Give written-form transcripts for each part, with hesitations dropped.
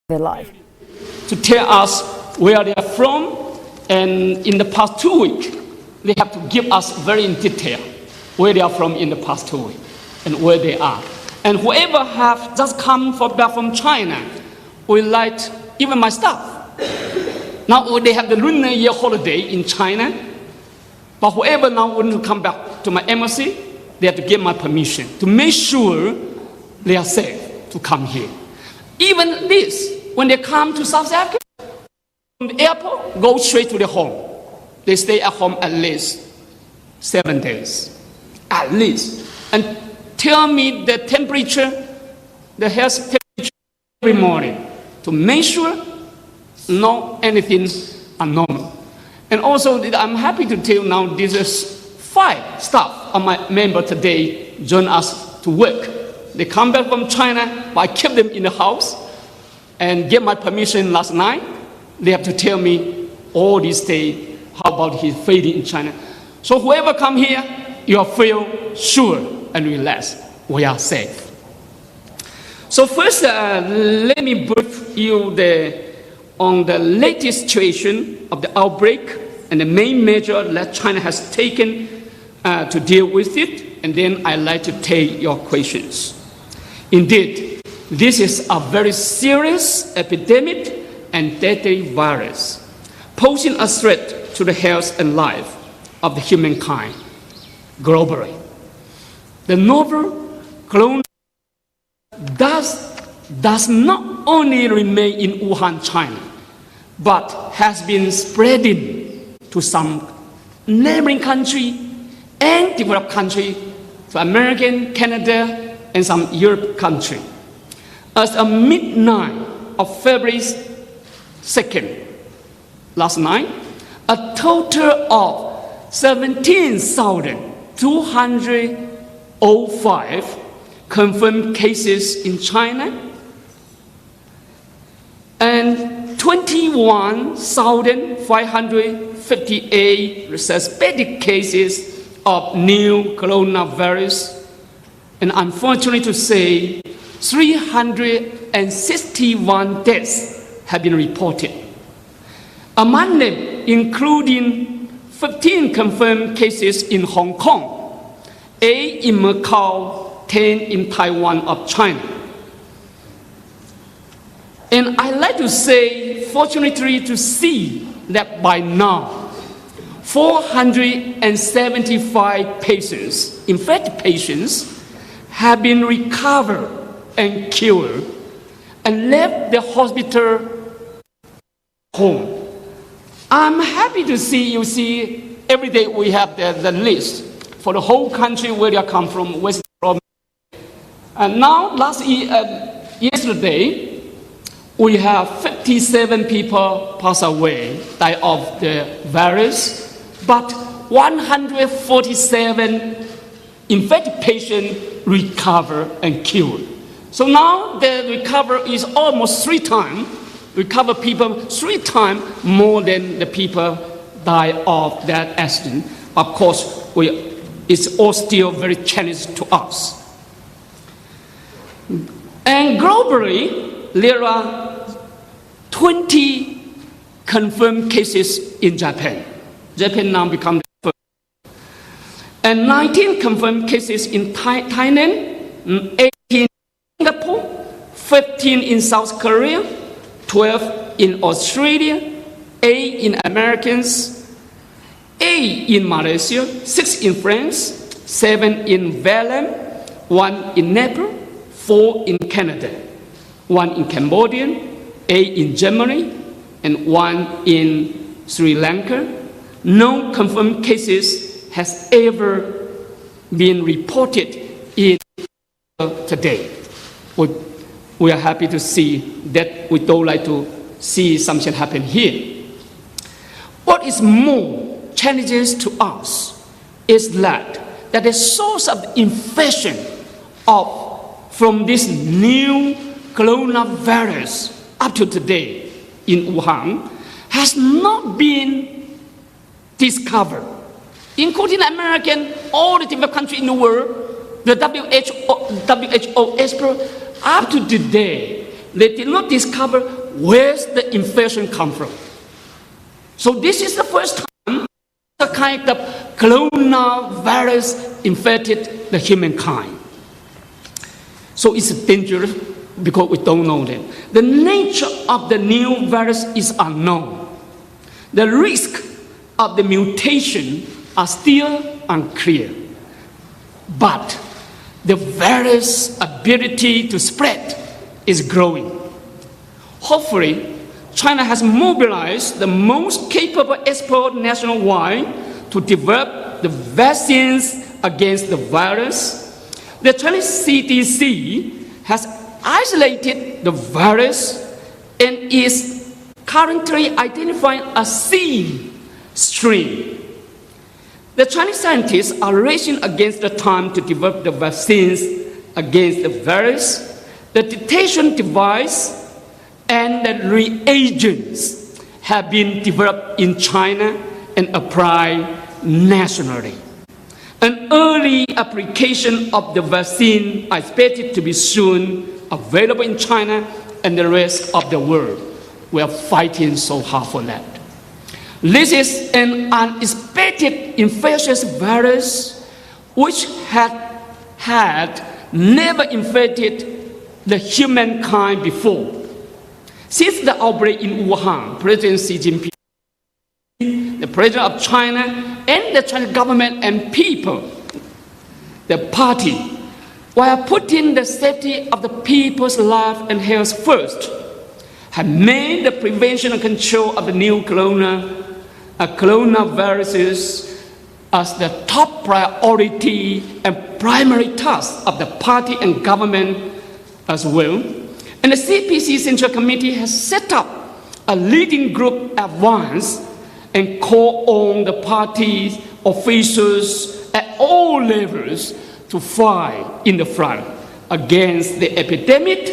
their life. To tell us where they are from, and in the past 2 weeks, they have to give us very in detail where they are from in the past 2 weeks and where they are. And whoever have just come back from China, we like, even my staff. Now they have the Lunar Year holiday in China, but whoever now want to come back to my embassy, they have to get my permission to make sure they are safe to come here. Even this, when they come to South Africa, from the airport, go straight to their home. They stay at home at least 7 days, at least. And tell me the temperature, the health temperature every morning to make sure not anything abnormal. And also, I'm happy to tell now this is 5 staff of my member today join us to work. They come back from China, but I kept them in the house and get my permission last night. They have to tell me all this day how about his fading in China. So whoever come here, you feel sure and relaxed. We are safe. So first, let me brief you on the latest situation of the outbreak and the main measure that China has taken to deal with it, and then I'd like to take your questions. Indeed, this is a very serious epidemic and deadly virus, posing a threat to the health and life of the humankind globally. The novel coronavirus does not only remain in Wuhan, China, but has been spreading to some neighboring country and developed country, to American, Canada, and some Europe country. As of midnight of February 2nd, last night, a total of 17,205 confirmed cases in China and 21,558 suspected cases of new coronavirus, and unfortunately to say, 361 deaths have been reported. Among them, including 15 confirmed cases in Hong Kong, 8 in Macau, 10 in Taiwan of China. And I'd like to say, fortunately, to see that by now, 475 patients, infected patients, have been recovered and cured and left the hospital home. I'm happy to see, you see, every day we have the list for the whole country where they come from, West from. And now, yesterday, we have 57 people pass away, die of the virus, but 147 infected patients recover and cured. So now the recovery is almost 3 times, recover people 3 times more than the people die of that accident. Of course, it's all still very challenging to us. And globally, there are 20 confirmed cases in Japan. Japan now become the first. And 19 confirmed cases in Thailand, 18 in Singapore, 15 in South Korea, 12 in Australia, 8 in Americans, 8 in Malaysia, 6 in France, 7 in Vietnam, 1 in Nepal, 4 in Canada, 1 in Cambodia, 8 in Germany, and 1 in Sri Lanka. No confirmed cases has ever been reported in today. We are happy to see that. We don't like to see something happen here. What is more challenges to us is that the source of infection from this new coronavirus up to today in Wuhan has not been discovered, including American, all the different countries in the world. The WHO expert up to today they did not discover where the infection come from. So this is the first time a kind of coronavirus infected the humankind. So it's dangerous because we don't know that. The nature of the new virus is unknown. The risk of the mutation are still unclear. But the virus ability to spread is growing. Hopefully, China has mobilized the most capable experts nationwide to develop the vaccines against the virus. The Chinese CDC has isolated the virus and is currently identifying a C strain. The Chinese scientists are racing against the time to develop the vaccines against the virus. The detection device and the reagents have been developed in China and applied nationally. An early application of the vaccine is expected to be soon available in China and the rest of the world. We are fighting so hard for that. This is an unexpected infectious virus which had never infected the humankind before. Since the outbreak in Wuhan, President Xi Jinping, the President of China, and the Chinese government and people, the party, while putting the safety of the people's life and health first, have made the prevention and control of the new coronaviruses as the top priority and primary task of the party and government as well. And the CPC Central Committee has set up a leading group at once and called on the party's officials at all levels to fight in the front against the epidemic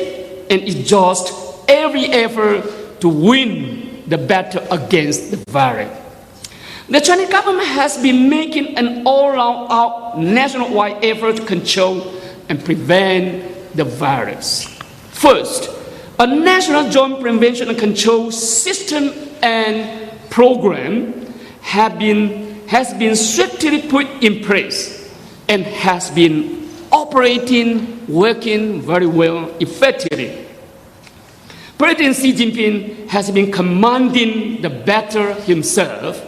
and exhaust every effort to win the battle against the virus. The Chinese government has been making an all-out nationwide effort to control and prevent the virus. First, a national joint prevention and control system and program has been strictly put in place and has been working very well, effectively. President Xi Jinping has been commanding the battle himself,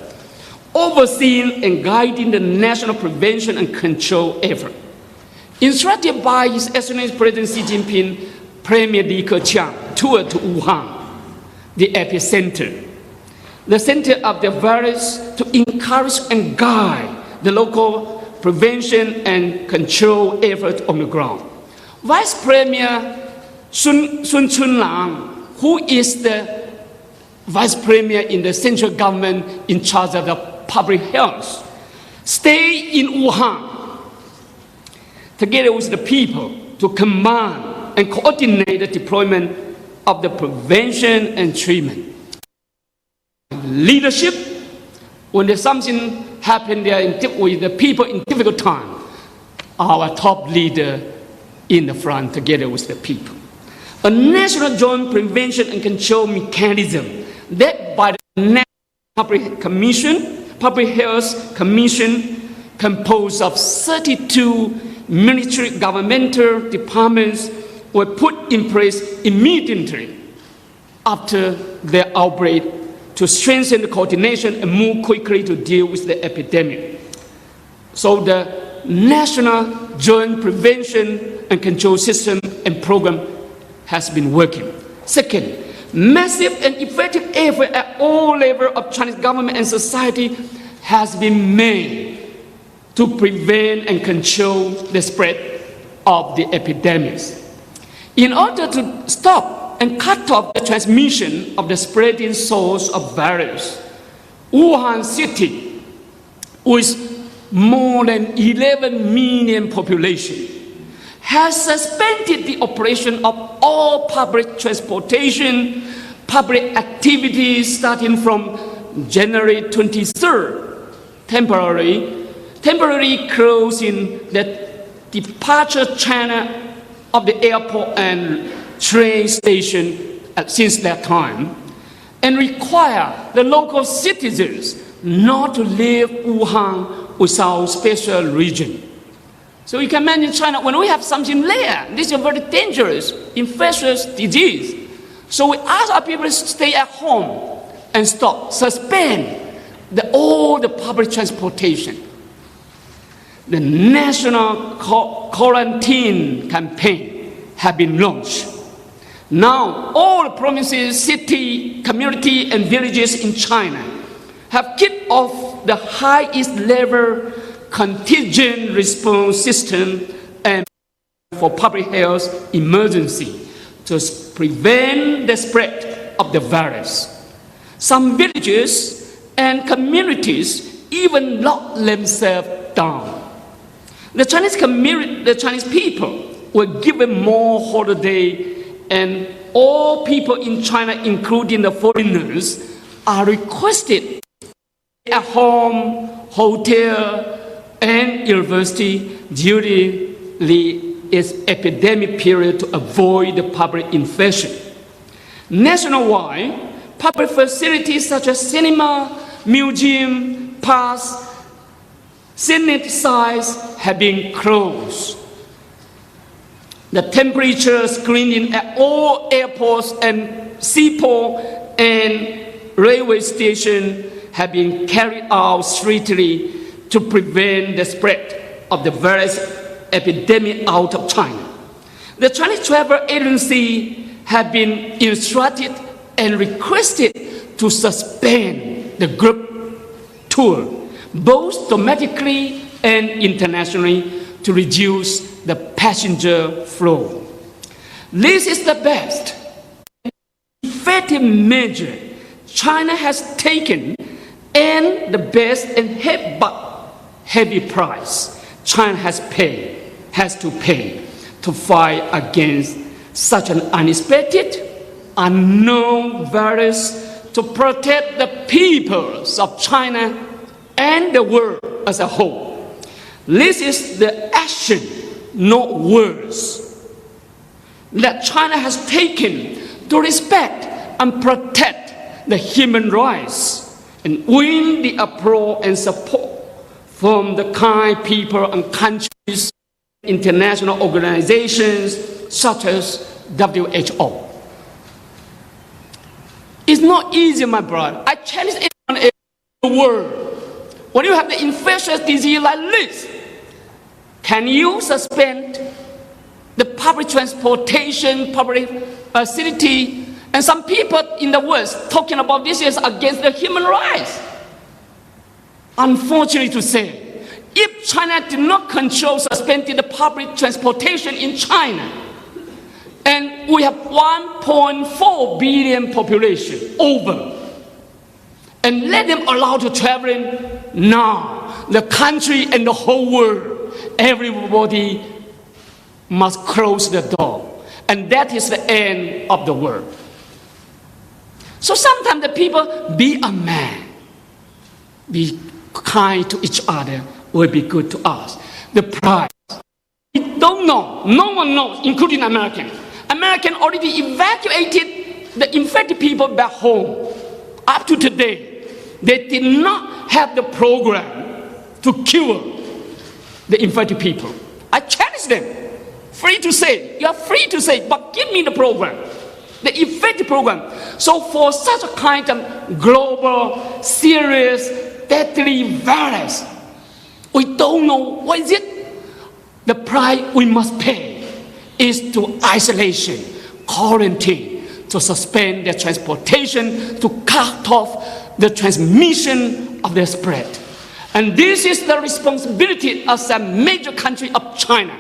overseeing and guiding the national prevention and control effort. Instructed by His Excellency President Xi Jinping, Premier Li Keqiang toured to Wuhan, the epicenter, the center of the virus, to encourage and guide the local prevention and control effort on the ground. Vice Premier Sun Chunlang, who is the Vice Premier in the central government in charge of the public health, stayed in Wuhan together with the people to command and coordinate the deployment of the prevention and treatment. Leadership, when there's something happened there with the people in difficult time, our top leader in the front together with the people. A national joint prevention and control mechanism led by the National Public Health Commission, composed of 32 military governmental departments, were put in place immediately after the outbreak to strengthen the coordination and move quickly to deal with the epidemic. So the National Joint Prevention and Control System and Program has been working. Second, massive and effective effort at all levels of Chinese government and society has been made to prevent and control the spread of the epidemics. In order to stop and cut off the transmission of the spreading source of virus, Wuhan City, with more than 11 million population, has suspended the operation of all public transportation, public activities starting from January 23rd, temporarily closing the departure channel of the airport and train station since that time, and require the local citizens not to leave Wuhan without special region. So you can imagine China, when we have something there, this is a very dangerous, infectious disease. So we ask our people to stay at home and suspend all the public transportation. The national quarantine campaign has been launched. Now, all the provinces, city, community, and villages in China have kicked off the highest level contingent response system and for public health emergency to prevent the spread of the virus. Some villages and communities even locked themselves down. The Chinese people were given more holiday, and all people in China, including the foreigners, are requested at home, hotel, and university during the epidemic period to avoid the public infection. Nationwide, public facilities such as cinema, museum, parks, Senate sites have been closed. The temperature screening at all airports and seaport and railway stations have been carried out strictly to prevent the spread of the virus epidemic out of China. The Chinese travel agency have been instructed and requested to suspend the group tour, both domestically and internationally, to reduce the passenger flow. This is the best effective measure China has taken, and the best and heavy price China has to pay to fight against such an unexpected, unknown virus, to protect the peoples of China and the world as a whole. This is the action, not words, that China has taken to respect and protect the human rights and win the applause and support from the kind people and countries, international organizations such as WHO. It's not easy, my brother. I challenge everyone in the world. When you have the infectious disease like this, can you suspend the public transportation, public facility? And some people in the West talking about this is against the human rights. Unfortunately to say, if China did not control, suspended the public transportation in China, and we have 1.4 billion population over, and let them allow to travel in, now the country and the whole world, everybody must close the door, and that is the end of the world. So sometimes the people, be a man, be kind to each other, will be good to us. The price, we don't know, no one knows, including Americans. Americans already evacuated the infected people back home. Up to today, they did not have the program to cure the infected people. I challenge them, free to say, you are free to say, but give me the program, the effective program. So for such a kind of global, serious, deadly virus, we don't know what is it. The price we must pay is to isolation, quarantine, to suspend their transportation, to cut off the transmission of the spread. And this is the responsibility as a major country of China,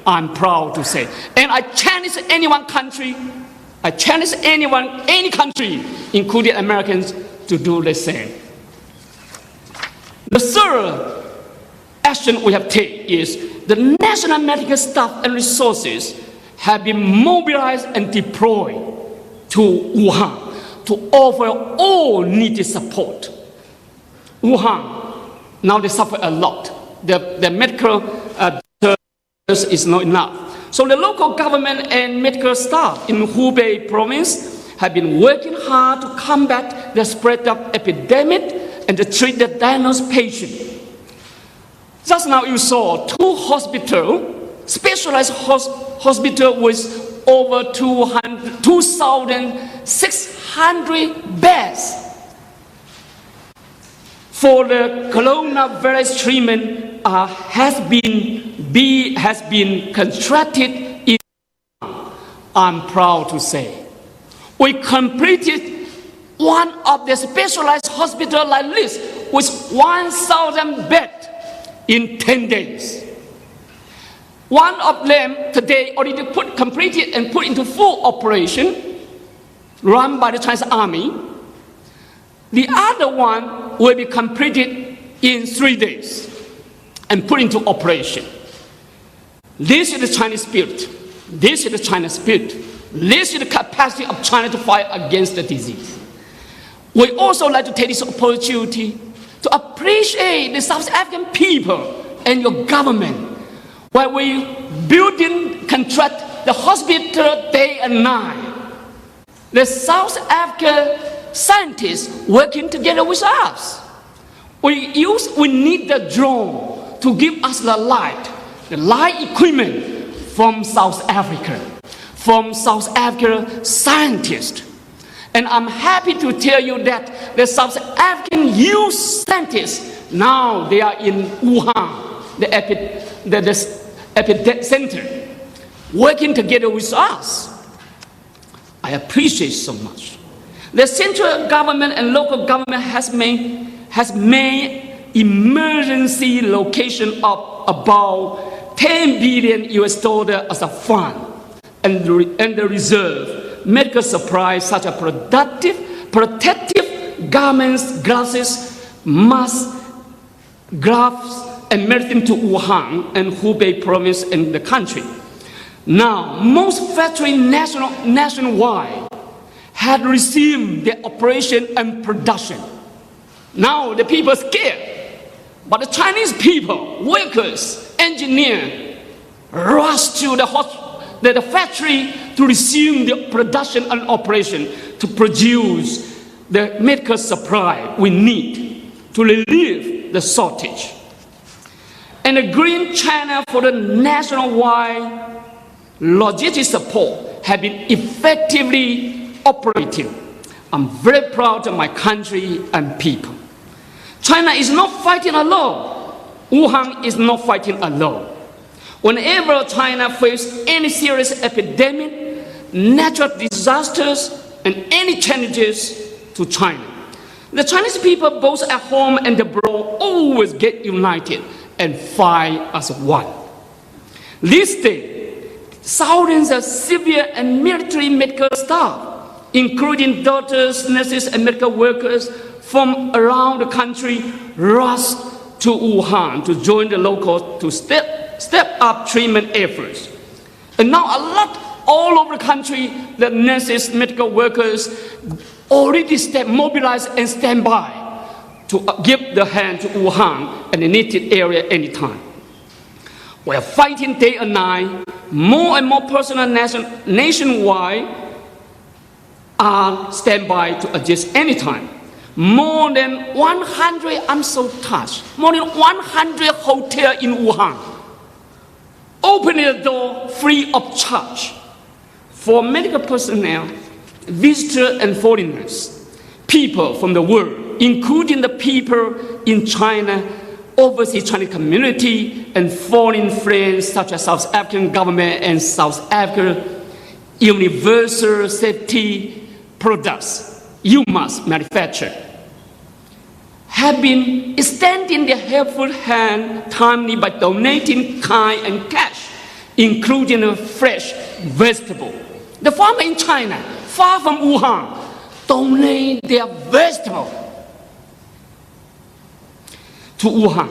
I'm proud to say. And I challenge any country, any country, including Americans, to do the same. The third action we have taken is the national medical staff and resources have been mobilized and deployed to Wuhan to offer all needed support. Wuhan, now they suffer a lot. The medical is not enough. So the local government and medical staff in Hubei province have been working hard to combat the spread of epidemic and to treat the diagnosed patient. Just now you saw two specialized hospital with over 2,600 beds for the coronavirus treatment has been constructed in. I'm proud to say we completed one of the specialized hospital like this with 1,000 beds in 10 days. One of them today already completed and put into full operation, run by the Chinese Army. The other one will be completed in 3 days and put into operation. This is the Chinese spirit. This is the Chinese spirit. This is the capacity of China to fight against the disease. We also like to take this opportunity to appreciate the South African people and your government while we construct the hospital day and night. The South African scientists working together with us. We need the drone to give us the light equipment from South Africa scientists. And I'm happy to tell you that the South African youth scientists, now they are in Wuhan, the Epidemic Center, working together with us. I appreciate so much. The central government and local government has made emergency location of about $10 billion as a fund and the reserve medical supplies such as protective garments, glasses, masks, gloves, and medicine to Wuhan and Hubei province in the country. Now, most factories nationwide had resumed their operation and production. Now the people are scared, but the Chinese people, workers, engineers, rushed to the factory to resume the production and operation to produce the medical supply we need to relieve the shortage. And the Green China for the nationwide logistic support have been effectively operating. I'm very proud of my country and people. China is not fighting alone. Wuhan is not fighting alone. Whenever China faces any serious epidemic, natural disasters, and any challenges to China, the Chinese people, both at home and abroad, always get united and fight as one. This day, thousands of civil and military medical staff, including doctors, nurses, and medical workers from around the country, rushed to Wuhan to join the local to step up treatment efforts. And now all over the country, the nurses, medical workers already mobilized and stand by to give the hand to Wuhan and the needed area anytime. We are fighting day and night. More and more personnel nationwide are stand by to adjust anytime. More than 100, I'm so touched, more than 100 hotels in Wuhan opening the door free of charge for medical personnel, visitors and foreigners, people from the world, including the people in China, overseas Chinese community, and foreign friends such as South African government and South Africa universal safety products you must manufacture, have been extending their helpful hand timely by donating kind and cash, including a fresh vegetable. The farmer in China, far from Wuhan, donate their vegetable to Wuhan.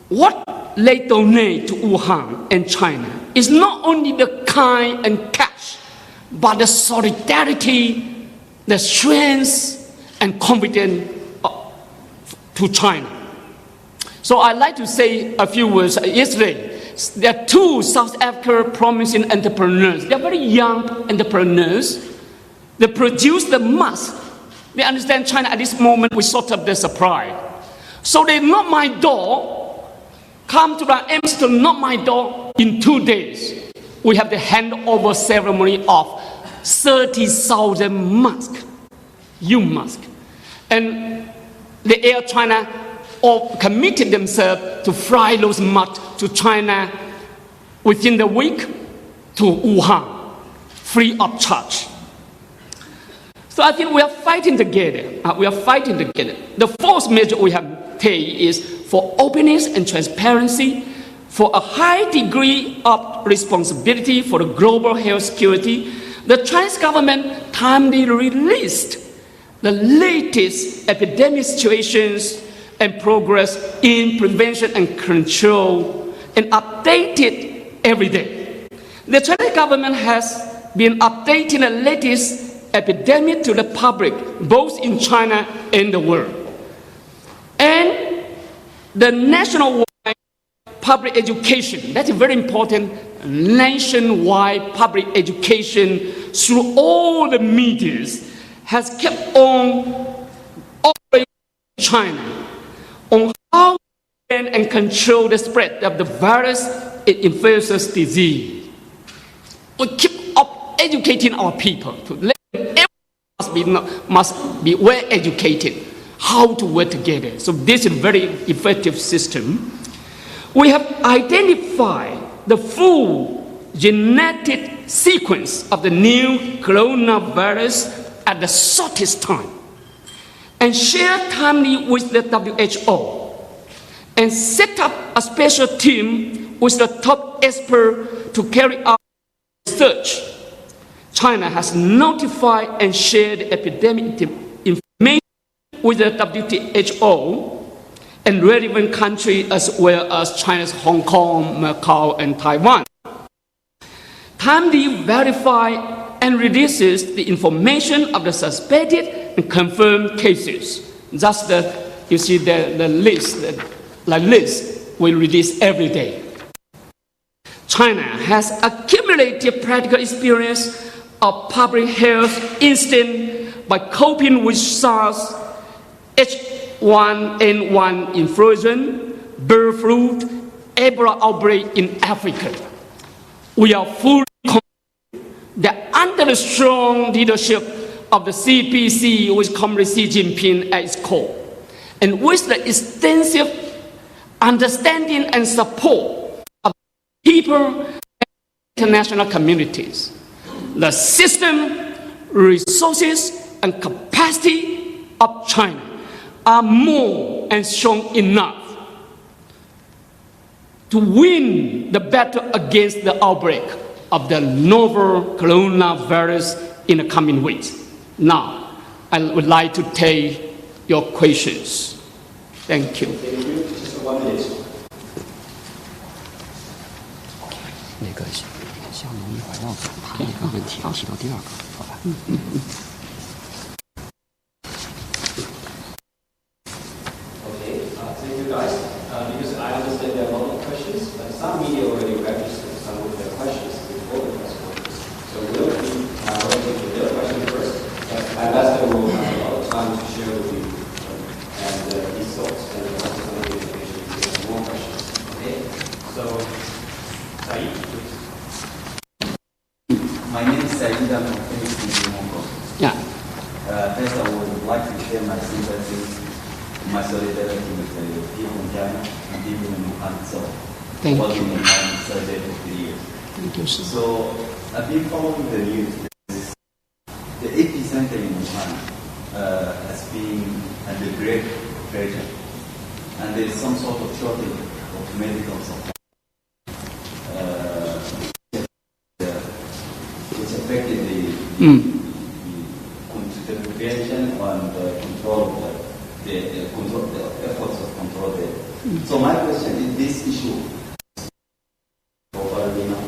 What they donate to Wuhan and China is not only the kind and cash, but the solidarity, the strength, and confidence to China. So I'd like to say a few words. Yesterday, there are two South Africa promising entrepreneurs. They are very young entrepreneurs. They produce the mask. They understand China at this moment we sort of the supply. So they knock my door, come to the aims to knock my door in 2 days. We have the handover ceremony of 30,000 masks, masks. And the Air China all committed themselves to fly those masks to China within the week to Wuhan, free of charge. So I think we are fighting together. The fourth measure we have taken is for openness and transparency, for a high degree of responsibility for the global health security. The Chinese government timely released the latest epidemic situations and progress in prevention and control, and updated every day. The Chinese government has been updating the latest epidemic to the public, both in China and the world. And the nationwide public education, that's very important, nationwide public education through all the medias has kept on operating in China on how to prevent and control the spread of the virus and infectious disease. We keep educating our people to let them must be well educated how to work together. So this is a very effective system. We have identified the full genetic sequence of the new coronavirus at the shortest time and shared timely with the WHO and set up a special team with the top expert to carry out research. China has notified and shared epidemic information with the WHO and relevant countries as well as China's Hong Kong, Macau, and Taiwan. Timely verify and releases the information of the suspected and confirmed cases. That's you see the list, the list we release every day. China has accumulated practical experience of public health instinct by coping with SARS, H1N1 influenza, bird flu, Ebola outbreak in Africa. We are fully that under the strong leadership of the CPC with Comrade Xi Jinping at its core, and with the extensive understanding and support of people and international communities, the system, resources, and capacity of China are more and strong enough to win the battle against the outbreak of the novel coronavirus in the coming weeks. Now, I would like to take your questions. Thank you. Thank you. Just 1 minute. 那个项目一会儿要谈一个问题，提到第二个，好吧？Okay, thank you guys. Because I understand there are a lot of questions, but some media already registered some of their questions before the press conference. So we'll be waiting for their question first. And Lester will have a lot of time to share with you and his thoughts and also some of the information if you have more questions. Okay? So, Saeed, please. My name is Saeed. I'm from Hong Kong. Yeah. First, I would like to share my sympathies, my solidarity with the people in China and people in Wuhan itself. Thank you. Working in Wuhan for 30 years. Thank you, sir. So, I've been following the news. The epicenter in Wuhan has been under great pressure, and there is some sort of shortage of medical supplies, which affected the prevention and the control of the efforts of control there. So my question is this issue over now.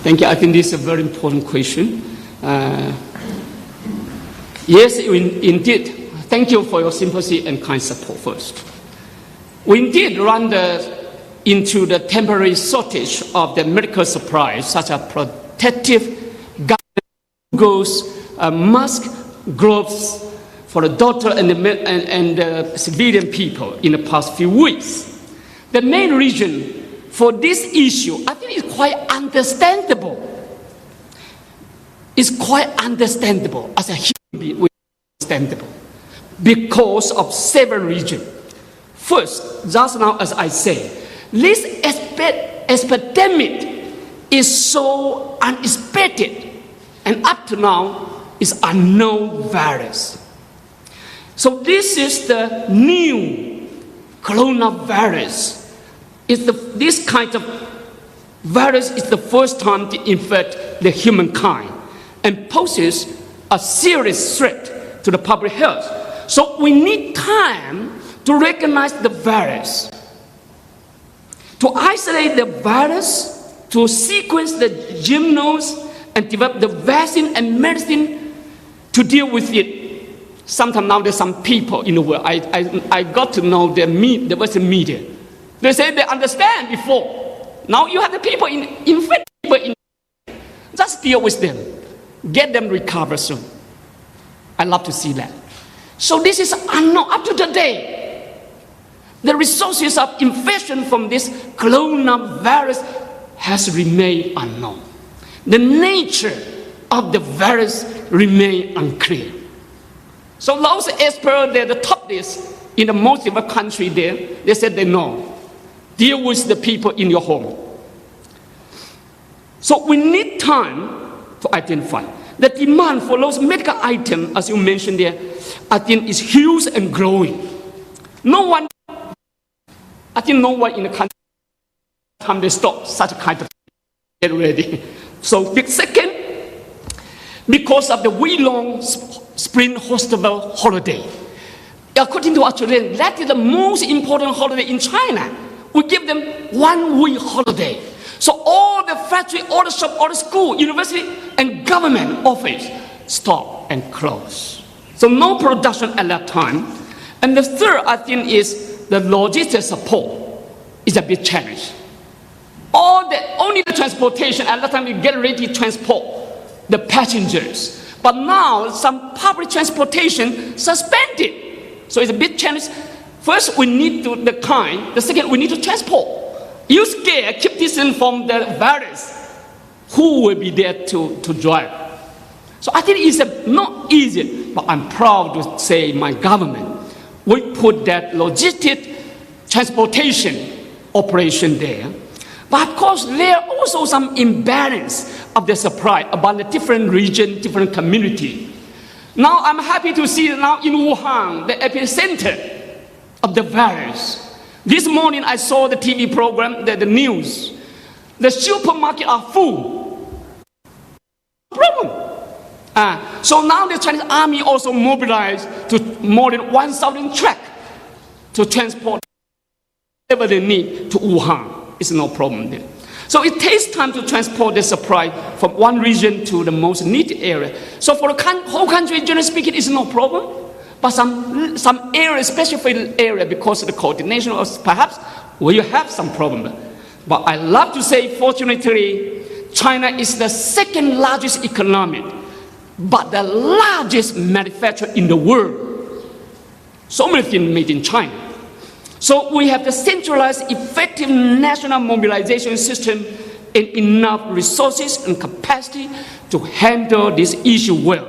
Thank you. I think this is a very important question. Yes, indeed. Thank you for your sympathy and kind support first. We indeed run the into the temporary shortage of the medical supplies, such as protective goggles, mask, gloves for the doctor and the civilian people in the past few weeks. The main reason for this issue, I think, is quite understandable. It's quite understandable as a human being, understandable, because of several reasons. First, just now as I said, this epidemic is so unexpected, and up to now is unknown virus. So this is the new coronavirus. This kind of virus is the first time to infect the humankind and poses a serious threat to the public health. So we need time to recognize the virus, to isolate the virus, to sequence the genomes, and develop the vaccine and medicine to deal with it. Sometimes now there's some people in the world, I got to know the Western media. They say they understand before. Now you have the people infect people just deal with them. Get them recover soon. I love to see that. So this is unknown up to today. The resources of infection from this coronavirus has remained unknown. The nature of the virus remains unclear. So those experts, they're the top list in the most developed country there, they said they know. Deal with the people in your home. So we need time to identify. The demand for those medical items, as you mentioned there, I think is huge and growing. No one in the country time they stop such a kind of get ready. So second, because of the week-long spring festival holiday. According to Australia, that is the most important holiday in China. We give them 1 week holiday. So all the factory, all the shop, all the school, university, and government office stop and close. So no production at that time. And the third, I think, is the logistic support is a big challenge. Only the transportation, at that time we get ready to transport the passengers. But now some public transportation suspended. So it's a big challenge. First, we need the second, we need to transport. You scared, keep distance from the virus. Who will be there to drive? So I think it's not easy, but I'm proud to say my government, we put that logistic transportation operation there. But of course, there are also some imbalance of the supply about the different region, different community. Now I'm happy to see now in Wuhan, the epicenter of the virus. This morning I saw the TV program, the news. The supermarkets are full. Problem. So now the Chinese army also mobilized to more than 1,000 trucks to transport whatever they need to Wuhan. It's no problem there. So it takes time to transport the supply from one region to the most needed area. So for the whole country, generally speaking, it's no problem. But some area, specific area, because of the coordination, or perhaps where you have some problem. But I love to say, fortunately, China is the second largest economy, but the largest manufacturer in the world. So many things made in China. So we have the centralized, effective national mobilization system and enough resources and capacity to handle this issue well.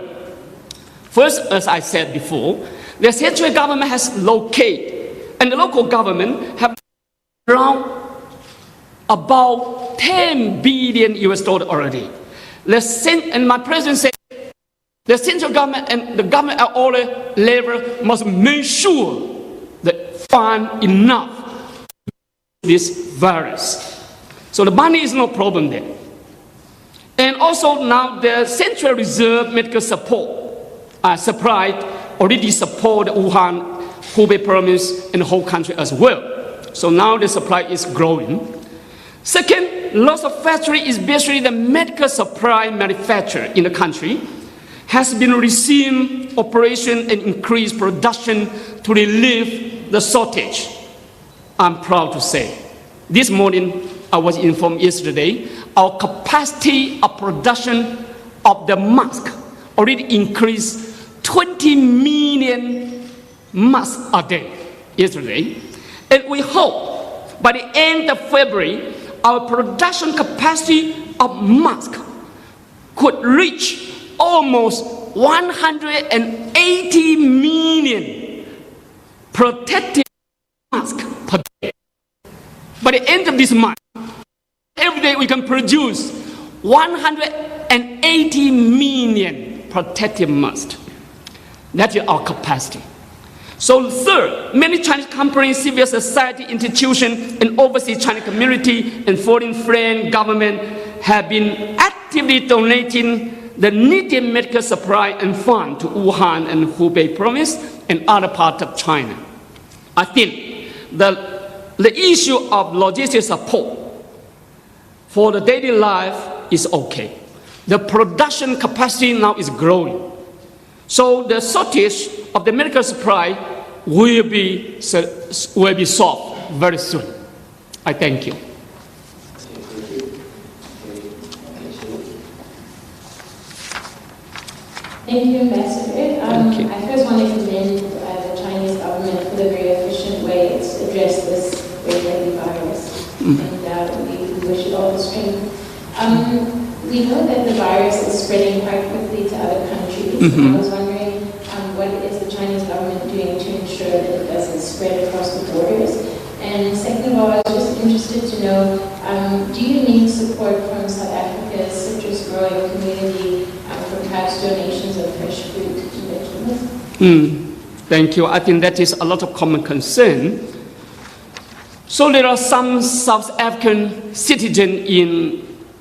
First, as I said before, the central government has located, and the local government have around about $10 billion already. And my president said, the central government and the government at all levels must make sure that find enough this virus. So the money is no problem there. And also now the Central Reserve medical support already support Wuhan, Hubei province, and the whole country as well. So now the supply is growing. Second, lots of factory, especially the medical supply manufacturer in the country, has been resumed operation and increased production to relieve the shortage. I'm proud to say This morning, I was informed yesterday, our capacity of production of the mask already increased 20 million masks a day yesterday. And we hope by the end of February, our production capacity of masks could reach almost 180 million protective masks per day. By the end of this month, every day we can produce 180 million protective masks. That is our capacity. So third, many Chinese companies, civil society institutions, and overseas Chinese community and foreign friend government have been actively donating the needed medical supply and fund to Wuhan and Hubei province and other parts of China. I think the issue of logistic support for the daily life is okay. The production capacity now is growing. So the shortage of the medical supply will be solved very soon. I thank you. Thank you, Ambassador. Thank you. I first want to commend the Chinese government for the very efficient way it's addressed this very deadly virus. And we wish it all the strength. We know that the virus is spreading quite quickly to other countries. I was wondering what is the Chinese government doing to ensure that it doesn't spread across the borders? And second of all, I was just interested to know, do you need support from South Africa's citrus growing community for perhaps donations of fresh fruit and vegetables? Thank you. I think that is a lot of common concern. So there are some South African citizens,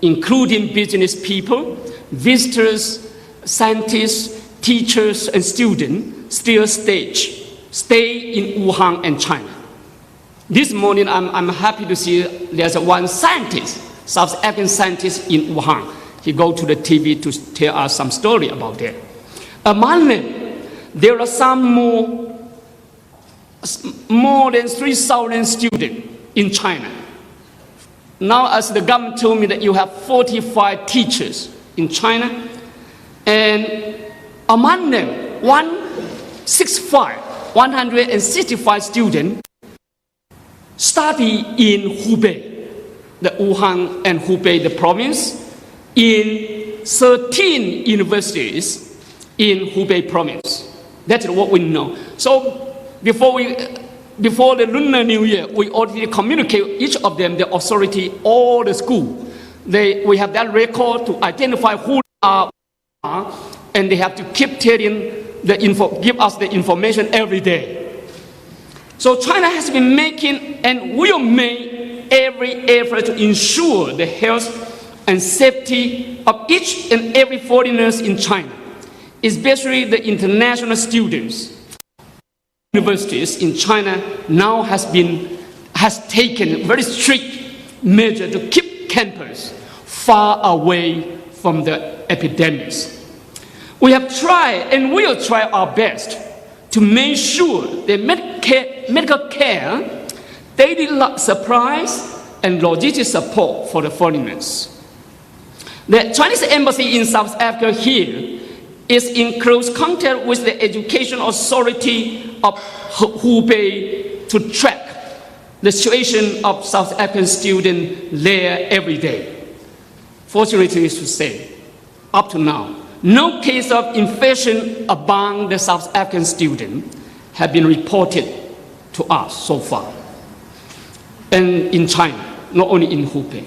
including business people, visitors, scientists, teachers, and students, still stay in Wuhan and China. This morning, I'm happy to see there's one scientist, South African scientist in Wuhan. He go to the TV to tell us some story about that. Among them, there are some more than 3,000 students in China. Now, as the government told me that you have 45 teachers in China, and among them, 165 students study in Hubei, the Wuhan and Hubei, the province, in 13 universities in Hubei province. That's what we know. So before the Lunar New Year, we already communicate each of them, the authority, all the school. We have that record to identify who they are, and they have to keep telling give us the information every day. So China has been making and will make every effort to ensure the health and safety of each and every foreigners in China, especially the international students. Universities in China now has taken very strict measure to keep campus far away from the epidemics. We have tried and will try our best to make sure the medical care, daily supplies, and logistic support for the foreigners. The Chinese embassy in South Africa here is in close contact with the education authority of Hubei to track the situation of South African students there every day. Fortunately to say, up to now, no case of infection among the South African students have been reported to us so far. And in China, not only in Hubei.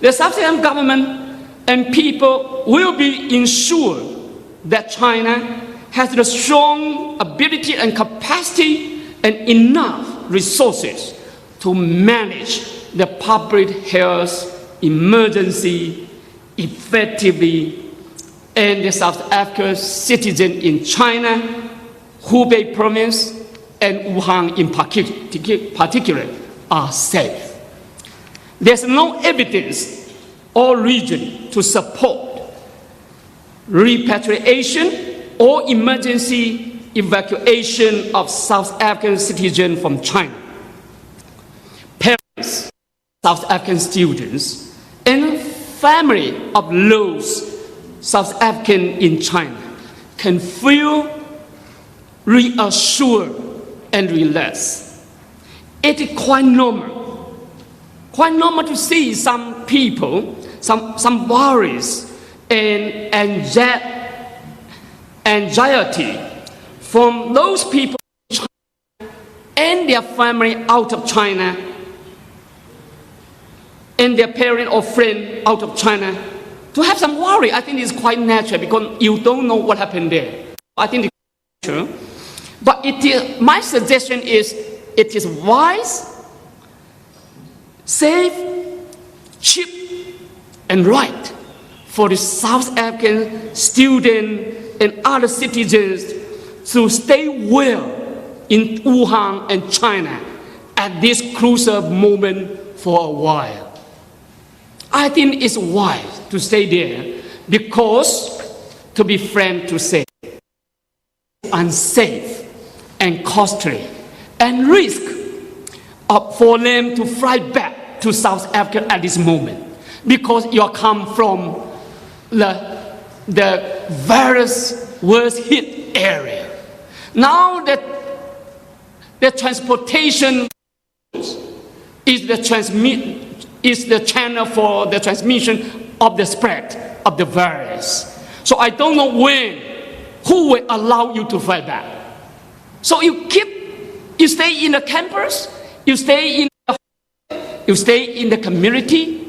The South African government and people will be ensured that China has the strong ability and capacity and enough resources to manage the public health emergency effectively, and the South African citizens in China, Hubei province, and Wuhan in particular are safe. There's no evidence or reason to support repatriation or emergency evacuation of South African citizens from China. Parents, South African students and family of those South African in China can feel reassured and relaxed. It is quite normal to see some people, some worries and anxiety from those people and their family out of China, and their parent or friend out of China, to have some worry. I think it's quite natural because you don't know what happened there. I think it's natural. But my suggestion is, it is wise, safe, cheap, and right for the South African student and other citizens to stay well in Wuhan and China at this crucial moment for a while. I think it's wise to stay there because, to be frank to say, unsafe and costly and risk for them to fly back to South Africa at this moment because you come from the various worst hit area. Now that the transportation is the channel for the transmission of the spread of the virus. So I don't know who will allow you to fly back. So you stay in the campus, you stay in the community,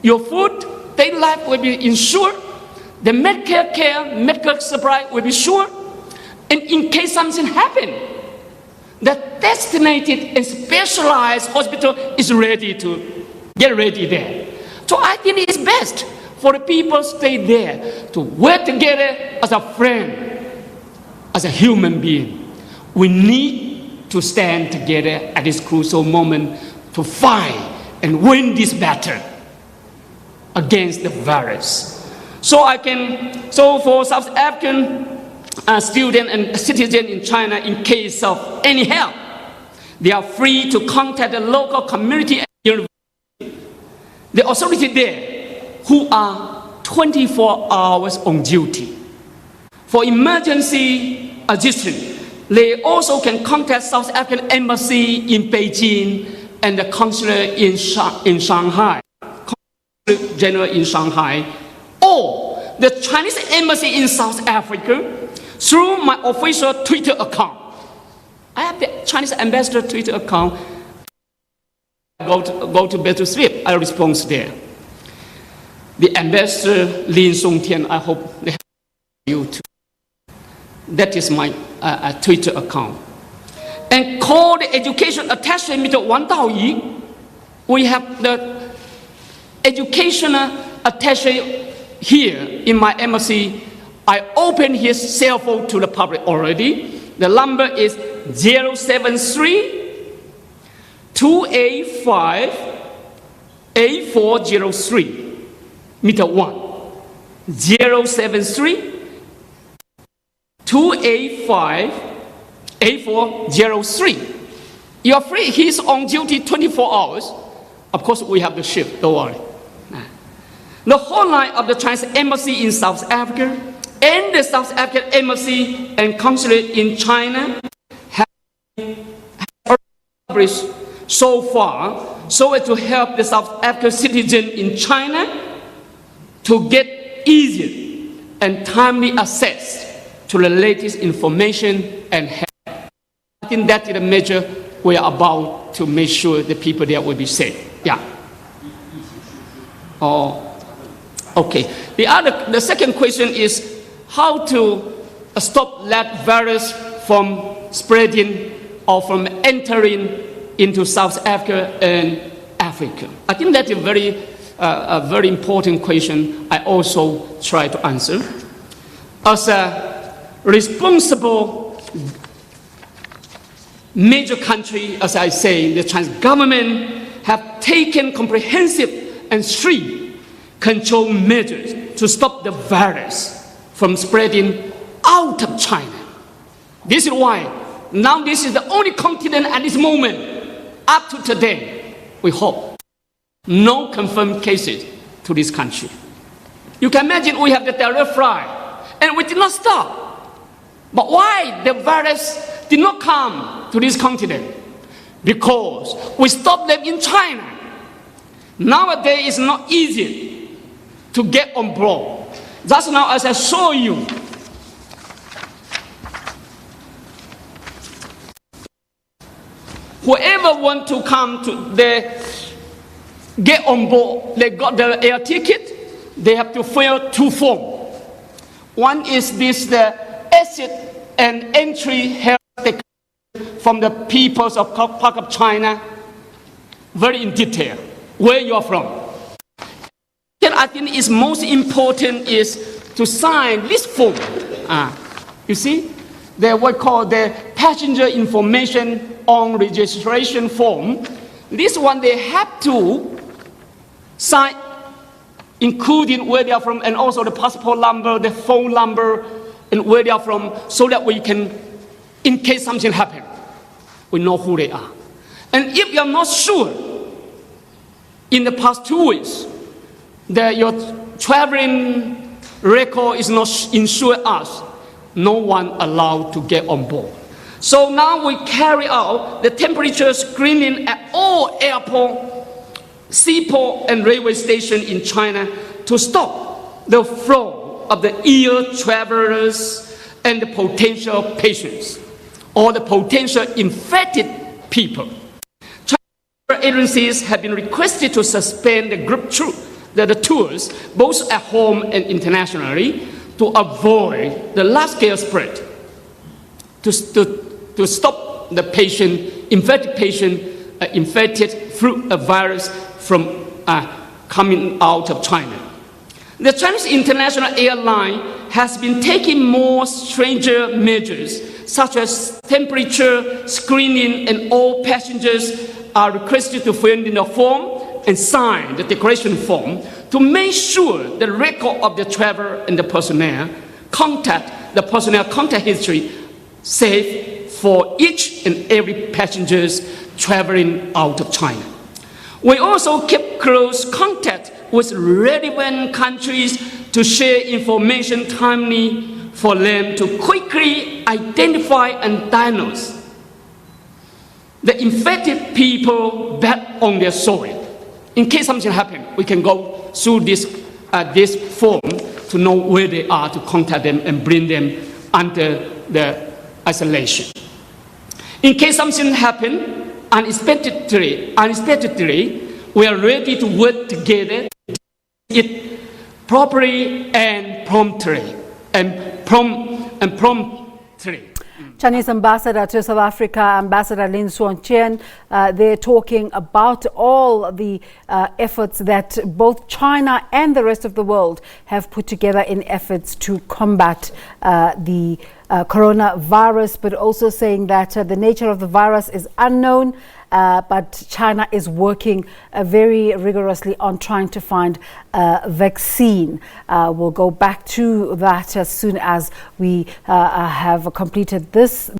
your food, daily life will be insured, the medical supply will be sure, and in case something happens, the designated and specialized hospital is ready to get ready there. So I think it's best for the people to stay there, to work together as a friend, as a human being. We need to stand together at this crucial moment to fight and win this battle against the virus. So for South African students and citizens in China, in case of any help, they are free to contact the local community and university, the authority there, who are 24 hours on duty. For emergency assistance, they also can contact South African Embassy in Beijing and the consulate in Shanghai, Consulate General in Shanghai, or the Chinese Embassy in South Africa through my official Twitter account. I have the Chinese ambassador Twitter account. Go to bed to sleep, I respond there. The ambassador Lin Songtian, I hope they have you too. That is my Twitter account. And call the education attaché Mr. Wang Daoyi. We have the educational attaché here in my embassy. I opened his cell phone to the public already. The number is 073-285-8403. Meter 1. 073-285-8403. You are free. He's on duty 24 hours. Of course, we have the shift. Don't worry. The whole line of the Chinese embassy in South Africa and the South African Embassy and Consulate in China have established so far so as to help the South African citizen in China to get easy and timely access to the latest information and help. I think that is the measure we are about to make sure the people there will be safe. Yeah. Oh, okay. The second question is how to stop that virus from spreading or from entering into South Africa and Africa. I think that's a very important question I also try to answer. As a responsible major country, as I say, the Chinese government have taken comprehensive and strict control measures to stop the virus from spreading out of China. This is why now this is the only continent at this moment, up to today, we hope, No confirmed cases to this country. You can imagine we have the direct flight, and we did not stop. But why the virus did not come to this continent? Because we stopped them in China. Nowadays, it's not easy to get on board. Just now, as I show you, whoever want to come to get on board, they got the air ticket, they have to fill 2 forms. One is this, the exit and entry health declaration from the peoples of Park of China, very in detail, where you are from. And I think is most important is to sign this form. You see, what we call the passenger information on registration form. This one they have to sign, including where they are from, and also the passport number, the phone number, and where they are from, so that we can, in case something happens, we know who they are. And if you are not sure, in the past 2 weeks, that your traveling record is not insured us, no one allowed to get on board. So now we carry out the temperature screening at all airport, seaport, and railway station in China to stop the flow of the ill travelers and the potential patients, or the potential infected people. China agencies have been requested to suspend the group the tours, both at home and internationally, to avoid the large-scale spread, to stop the infected patient infected through a virus from coming out of China. The Chinese international airline has been taking more stringent measures, such as temperature screening, and all passengers are requested to fill in the form and sign the declaration form to make sure the record of the traveler and the personnel contact history safe for each and every passengers traveling out of China. We also keep close contact with relevant countries to share information timely for them to quickly identify and diagnose the infected people back on their soil. In case something happens, we can go through this form to know where they are, to contact them and bring them under the isolation. In case something happens unexpectedly, we are ready to work together to do it properly and promptly. Chinese ambassador to South Africa, Ambassador Lin Songtian, they're talking about all the efforts that both China and the rest of the world have put together in efforts to combat the coronavirus, but also saying that the nature of the virus is unknown, but China is working very rigorously on trying to find a vaccine. We'll go back to that as soon as we have completed this